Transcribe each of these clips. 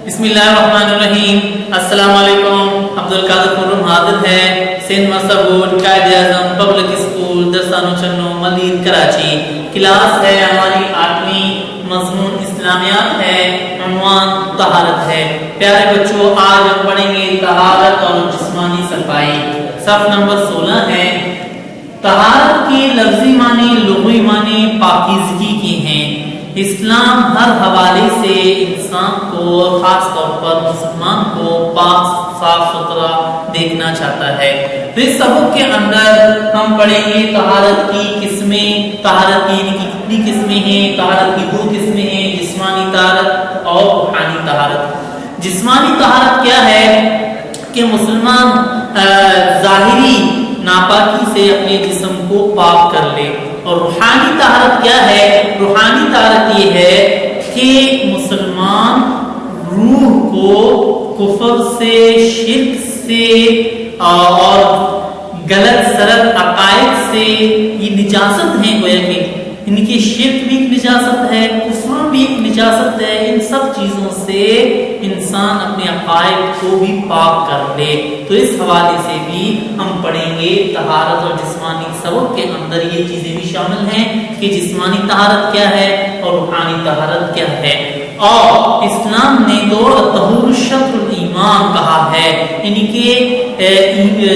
بسم اللہ الرحمن الرحیم۔ السلام علیکم۔ عبدالقادر خرم حاضر ہے، سندھ مسا board Quaid Azam public school Darsano چنو ملیر کراچی۔ کلاس ہے ہماری 8ویں، مضمون اسلامیات ہے، عنوان طہارت ہے۔ پیارے بچوں، آج ہم پڑھیں گے طہارت اور جسمانی صفائی۔ صف نمبر 16 ہے۔ طہارت کی لفظی معنی لغوی معنی پاکیزگی کی ہیں۔ اسلام ہر حوالے سے انسان کو، خاص طور پر مسلمان کو، پاک صاف ستھرا دیکھنا چاہتا ہے۔ تو اس سبق کے اندر ہم پڑھیں گے طہارت کی قسمیں، طہارت کی کتنی قسمیں ہیں، طہارت کی 2 قسمیں ہیں، جسمانی طہارت اور روحانی طہارت۔ جسمانی طہارت کیا ہے کہ مسلمان ظاہری ناپاکی سے اپنے جسم کو پاک کر لے، اور روحانی طہارت کیا ہے؟ روحانی طہارت یہ ہے کہ مسلمان روح کو کفر سے، شرک سے اور غلط سلط عقائد سے، یہ نجاست ہیں، گویا کہ ان کی شرک بھی ایک نجاست ہے، کفر بھی ایک نجاست ہے۔ ان سب چیزوں سے انسان اپنے عقائد کو بھی پاک کر لے۔ تو اس حوالے سے بھی ہم پڑھیں گے طہارت اور جسمانی سبق کے اندر یہ چیزیں بھی شامل ہیں کہ جسمانی طہارت کیا ہے اور روحانی طہارت کیا ہے۔ اور اسلام نے تو طہور شطر الایمان کہا ہے، یعنی کہ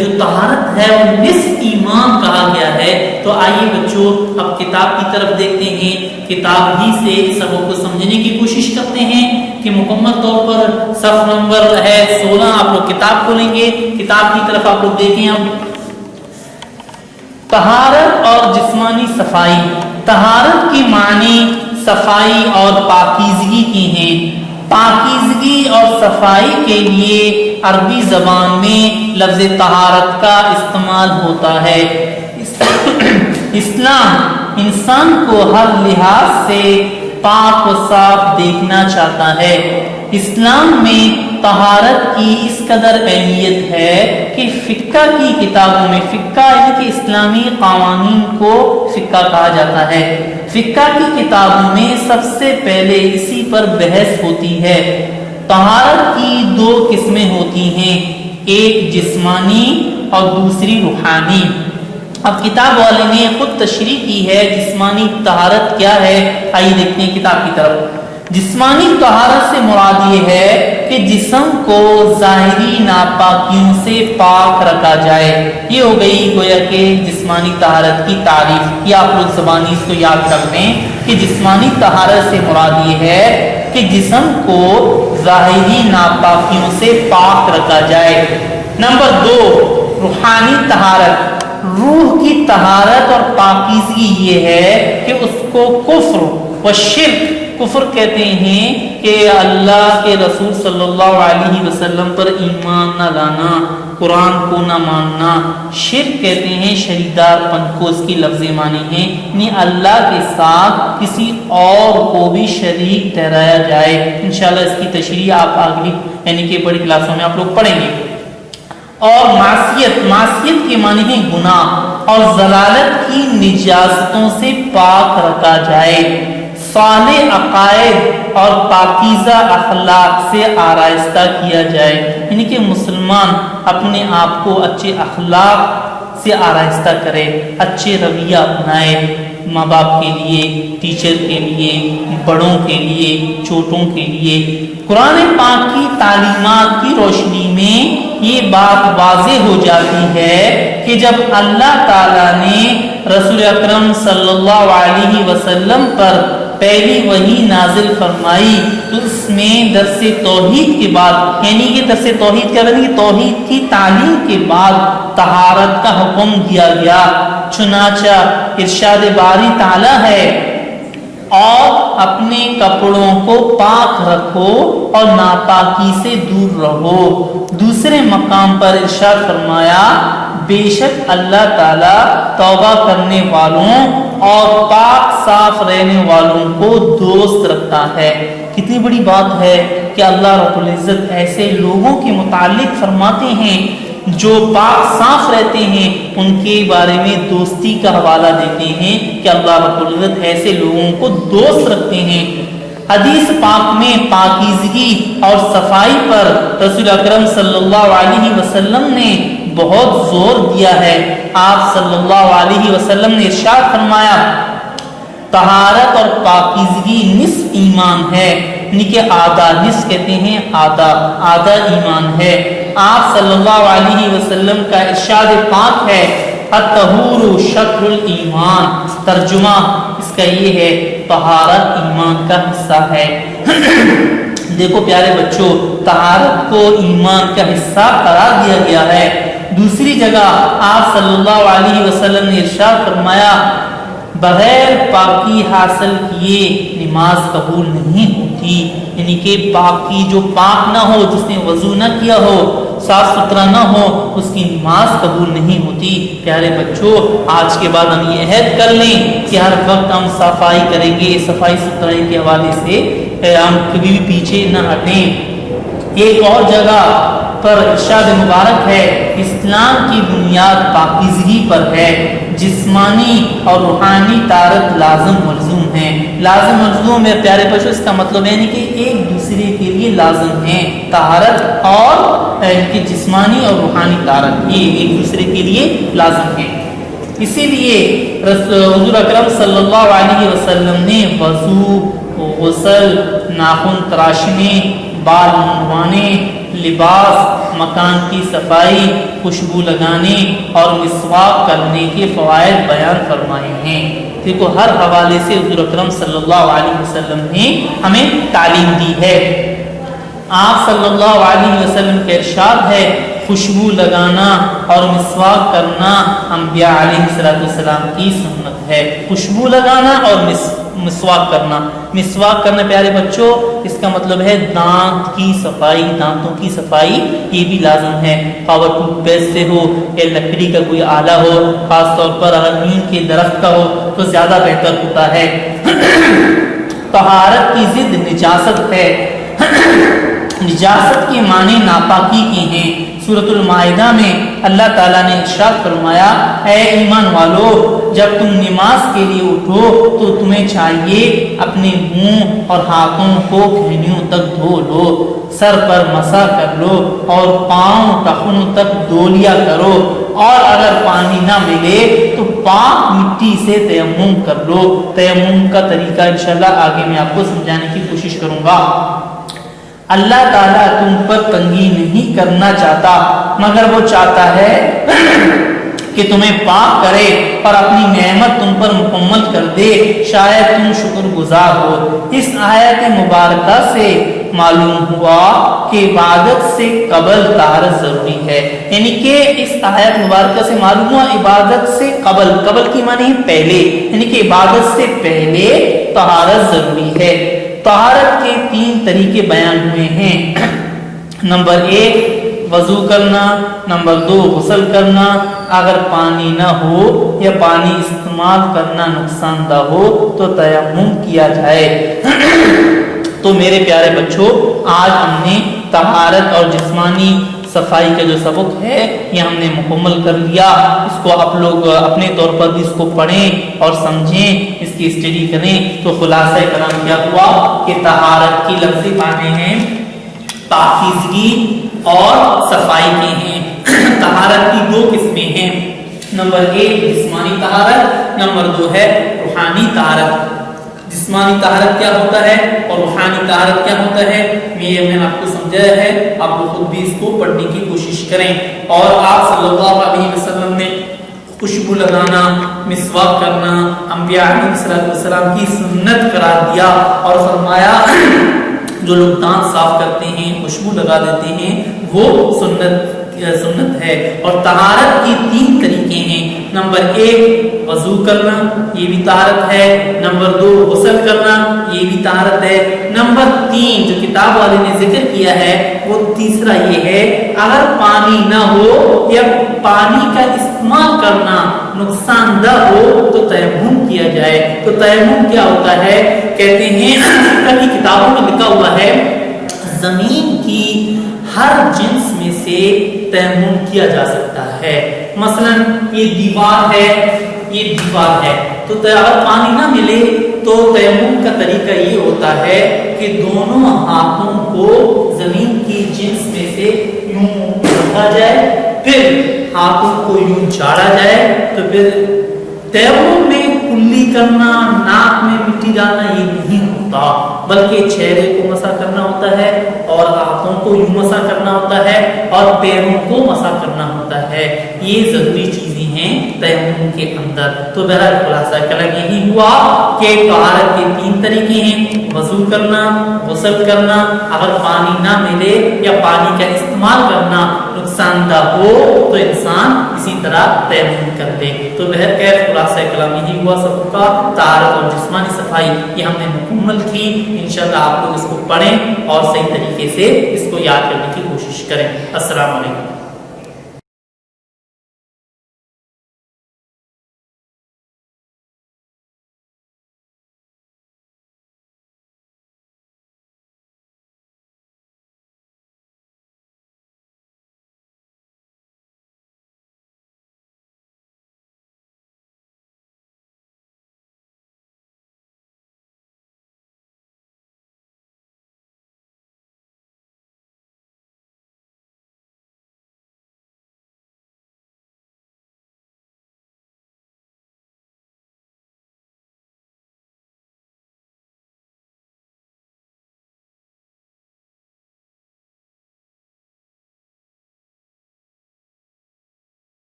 جو طہارت ہے وہ نصف ایمان کہا گیا ہے۔ تو آئیے بچوں اب کتاب کی طرف دیکھتے ہیں، کتاب ہی سے اس سبق کو سمجھنے کی کوشش کرتے ہیں کہ مکمل طور پر صف نمبر ہے 16 آپ لوگ کتاب کھولیں گے، کتاب کی طرف آپ لوگ دیکھیں۔ اب طہارت اور جسمانی صفائی۔ طہارت کی معنی صفائی اور پاکیزگی کی ہیں۔ پاکیزگی اور صفائی کے لیے عربی زبان میں لفظ طہارت کا استعمال ہوتا ہے۔ اسلام انسان کو ہر لحاظ سے پاک و صاف دیکھنا چاہتا ہے۔ اسلام میں طہارت کی اس قدر اہمیت ہے کہ فقہ کی کتابوں میں، فقہ یعنی کہ اسلامی قوانین کو فقہ کہا جاتا ہے، فقہ کی کتابوں میں سب سے پہلے اسی پر بحث ہوتی ہے۔ طہارت کی 2 قسمیں ہوتی ہیں، ایک جسمانی اور دوسری روحانی۔ اب کتاب والے نے خود تشریح کی ہے جسمانی طہارت کیا ہے، آئیے دیکھتے ہیں کتاب کی طرف۔ جسمانی طہارت سے مراد یہ ہے کہ جسم کو ظاہری ناپاکیوں سے پاک رکھا جائے۔ یہ ہو گئی گویا کہ جسمانی طہارت کی تعریف۔ یہ آپ لوگ زبانی اس کو یاد رکھ لیں کہ جسمانی طہارت سے مراد یہ ہے کہ جسم کو ظاہری ناپاکیوں سے پاک رکھا جائے۔ نمبر 2 روحانی طہارت۔ روح کی طہارت اور پاکیزگی یہ ہے کہ اس کو کفر و شرک، کفر کہتے ہیں کہ اللہ کے رسول صلی اللہ علیہ وسلم پر ایمان نہ لانا، قرآن کو نہ ماننا۔ شرک کہتے ہیں شریدار پن کو، اس کی لفظی معنی ہے یعنی اللہ کے ساتھ کسی اور کو بھی شریک ٹھہرایا جائے۔ انشاءاللہ اس کی تشریح آپ اگلی یعنی کہ بڑی کلاسوں میں آپ لوگ پڑھیں گے۔ اور معصیت، معصیت کے معنی ہے گناہ اور ضلالت کی نجاستوں سے پاک رکھا جائے۔ صالح عقائد اور پاکیزہ اخلاق سے آرائستہ کیا جائے، یعنی کہ مسلمان اپنے آپ کو اچھے اخلاق سے آرائستہ کرے، اچھے رویہ اپنائے، ماں باپ کے لیے، ٹیچر کے لیے، بڑوں کے لیے، چھوٹوں کے لیے۔ قرآن پاک کی تعلیمات کی روشنی میں یہ بات واضح ہو جاتی ہے کہ جب اللہ تعالیٰ نے رسول اکرم صلی اللہ علیہ وسلم پر پہلی وحی نازل فرمائی تو اس میں درس توحید کے بعد، یعنی کہ درس توحید کیا ہے، توحید کی تعلیم کے بعد طہارت کا حکم دیا گیا۔ چنانچہ ارشاد باری تعالیٰ ہے اور اپنے کپڑوں کو پاک رکھو اور ناپاکی سے دور رہو۔ دوسرے مقام پر ارشاد فرمایا بے شک اللہ تعالیٰ توبہ کرنے والوں اور پاک صاف رہنے والوں کو دوست رکھتا ہے۔ کتنی بڑی بات ہے کہ اللہ رب العزت ایسے لوگوں کے متعلق فرماتے ہیں جو پاک صاف رہتے ہیں، ان کے بارے میں دوستی کا حوالہ دیتے ہیں کہ اللہ رب العزت ایسے لوگوں کو دوست رکھتے ہیں۔ حدیث پاک میں پاکیزگی اور صفائی پر رسول اکرم صلی اللہ علیہ وسلم نے بہت زور دیا ہے۔ آپ صلی اللہ علیہ وسلم نے ارشاد فرمایا طہارت اور پاکیزگی نصف ایمان ہے، یعنی کہ آدھا، نصف کہتے ہیں آدھا ایمان ہے۔ آپ صلی اللہ علیہ وسلم کا ارشاد پاک ہے الطہور شطر الایمان، ترجمہ اس کا یہ ہے طہارت ایمان کا حصہ ہے۔ دیکھو پیارے بچوں، طہارت کو ایمان کا حصہ قرار دیا گیا ہے۔ دوسری جگہ آپ صلی اللہ علیہ وسلم نے ارشاد فرمایا بغیر پاکی حاصل کیے نماز قبول نہیں ہوتی، یعنی کہ پاکی جو پاک نہ ہو، جس نے وضو نہ کیا ہو، صاف ستھرا نہ ہو، اس کی نماز قبول نہیں ہوتی۔ پیارے بچوں، آج کے بعد ہم یہ عہد کر لیں کہ ہر وقت ہم صفائی کریں گے، صفائی ستھرائی کے حوالے سے ہم کبھی بھی پیچھے نہ ہٹیں۔ ایک اور جگہ پر ارشاد مبارک ہے اسلام کی بنیاد پاکیزگی پر ہے، جسمانی اور روحانی طہارت لازم ملزوم ہے۔ لازم ملزوم ہے پیارے بچوں، اس کا مطلب ہے کہ ایک دوسرے کے لیے لازم ہے، طہارت اور جسمانی اور روحانی طہارت یہ ایک دوسرے کے لیے لازم ہے۔ اسی لیے حضور اکرم صلی اللہ علیہ وسلم نے وضو، غسل، ناخن تراشنے، بال منڈوانے، لباس، مکان کی صفائی، خوشبو لگانے اور مسواک کرنے کے فوائد بیان فرمائے ہیں۔ دیکھو ہر حوالے سے حضور اکرم صلی اللہ علیہ وسلم نے ہمیں تعلیم دی ہے۔ آپ صلی اللہ علیہ وسلم کا ارشاد ہے خوشبو لگانا اور مسواک کرنا انبیاء علیہ السلام کی سنت ہے۔ خوشبو لگانا اور مسواک کرنا۔ مسواک کرنا پیارے بچوں اس کا مطلب ہے دانت کی صفائی، دانتوں کی صفائی یہ بھی لازم ہے، خواہ ٹوتھ پیسٹ سے ہو یا لکڑی کا کوئی آلہ ہو، خاص طور پر اگر نیم کے درخت کا ہو تو زیادہ بہتر ہوتا ہے۔ طہارت کی ضد نجاست ہے۔ نجاست کے معنی ناپاکی کے ہیں۔ سورۃ المائدہ میں اللہ تعالیٰ نے ارشاد فرمایا اے ایمان والو جب تم نماز کے لیے اٹھو تو تمہیں چاہیے اپنے منہ اور ہاتھوں کو کھیلیوں تک دھو لو، سر پر مسح کر لو اور پاؤں ٹخنوں تک دھو لیا کرو، اور اگر پانی نہ ملے تو پاک مٹی سے تیمم کر لو۔ تیمم کا طریقہ انشاءاللہ آگے میں آپ کو سمجھانے کی کوشش کروں گا۔ اللہ تعالیٰ تم پر تنگی نہیں کرنا چاہتا، مگر وہ چاہتا ہے کہ تمہیں پاک کرے اور اپنی نعمت تم پر مکمل کر دے، شاید تم شکر گزار ہو۔ اس آیت مبارکہ سے معلوم ہوا کہ عبادت سے قبل طہارت ضروری ہے، یعنی کہ اس آیت مبارکہ سے معلوم ہوا عبادت سے قبل کی معنی ہے پہلے، یعنی کہ عبادت سے پہلے طہارت ضروری ہے۔ طہارت کے 3 طریقے بیان ہوئے ہیں۔ نمبر 1 وضو کرنا، نمبر 2 غسل کرنا، اگر پانی نہ ہو یا پانی استعمال کرنا نقصان دہ ہو تو تیمم کیا جائے۔ تو میرے پیارے بچوں آج ہم نے طہارت اور جسمانی صفائی کا جو سبق ہے یہ ہم نے مکمل کر لیا۔ اس کو آپ لوگ اپنے طور پر بھی اس کو پڑھیں اور سمجھیں، اس کی اسٹڈی کریں۔ تو خلاصہ کلام کیا ہوا کہ طہارت کی لفظی معنی ہیں پاکیزگی اور صفائی کے ہیں۔ طہارت کی 2 قسمیں ہیں، نمبر 1 جسمانی طہارت، نمبر 2 ہے روحانی طہارت۔ جسمانی طہارت کیا ہوتا ہے اور روحانی طہارت کیا ہوتا ہے میں نے آپ کو سمجھایا ہے، آپ کو خود بھی اس کو پڑھنے کی کوشش کریں۔ اور آپ صلی اللہ علیہ وسلم نے خوشبو لگانا، مسواک کرنا انبیاء علیہ السلام کی سنت قرار دیا اور فرمایا جو لوگ دانت صاف کرتے ہیں، خوشبو لگا دیتے ہیں، وہ سنت ہے۔ اور طہارت کی 3 طریقے ہیں، نمبر 1 وضو کرنا، یہ بھی طہارت ہے، نمبر 2 غسل کرنا، یہ بھی طہارت ہے، نمبر 3 جو کتاب والے نے ذکر کیا ہے وہ تیسرا یہ ہے اگر پانی نہ ہو یا پانی کا استعمال کرنا نقصان دہ ہو تو تیمم کیا جائے۔ تو تیمم کیا ہوتا ہے؟ کہتے ہیں فقہ کی کتابوں میں لکھا ہوا ہے زمین کی ہر جنس میں سے تیمم کیا جا سکتا ہے۔ مثلا یہ دیوار ہے تو اگر پانی نہ ملے تو تیمم کا طریقہ یہ ہوتا ہے کہ دونوں ہاتھوں کو زمین کی جنس میں سے یوں رکھا جائے، پھر ہاتھوں کو یوں جھاڑا جائے، تو پھر تیمم میں کلی کرنا، ناک میں مٹی ڈالنا یہ نہیں ہوتا، بلکہ چہرے کو مسح کرنا ہوتا ہے اور ہاتھوں کو یوں مسح کرنا ہوتا ہے اور پیروں کو مسح کرنا ہوتا ہے۔ یہ ضروری چیزیں ہیں تیمم کے اندر۔ تو بہرحال خلاصہ کلام یہی ہوا کہ طہارت کے 3 طریقے ہیں: وضو کرنا، غسل کرنا، اگر پانی نہ ملے یا پانی کا استعمال کرنا نقصان دہ ہو تو انسان اسی طرح تیمم کر دے۔ تو بہرکیف خلاصہ کلام یہی ہوا سب کا، طہارت اور جسمانی صفائی یہ ہم نے مکمل کی۔ انشاءاللہ آپ لوگ اس کو پڑھیں اور صحیح طریقے سے اس کو یاد کرنے کی کوشش کریں۔ السلام علیکم۔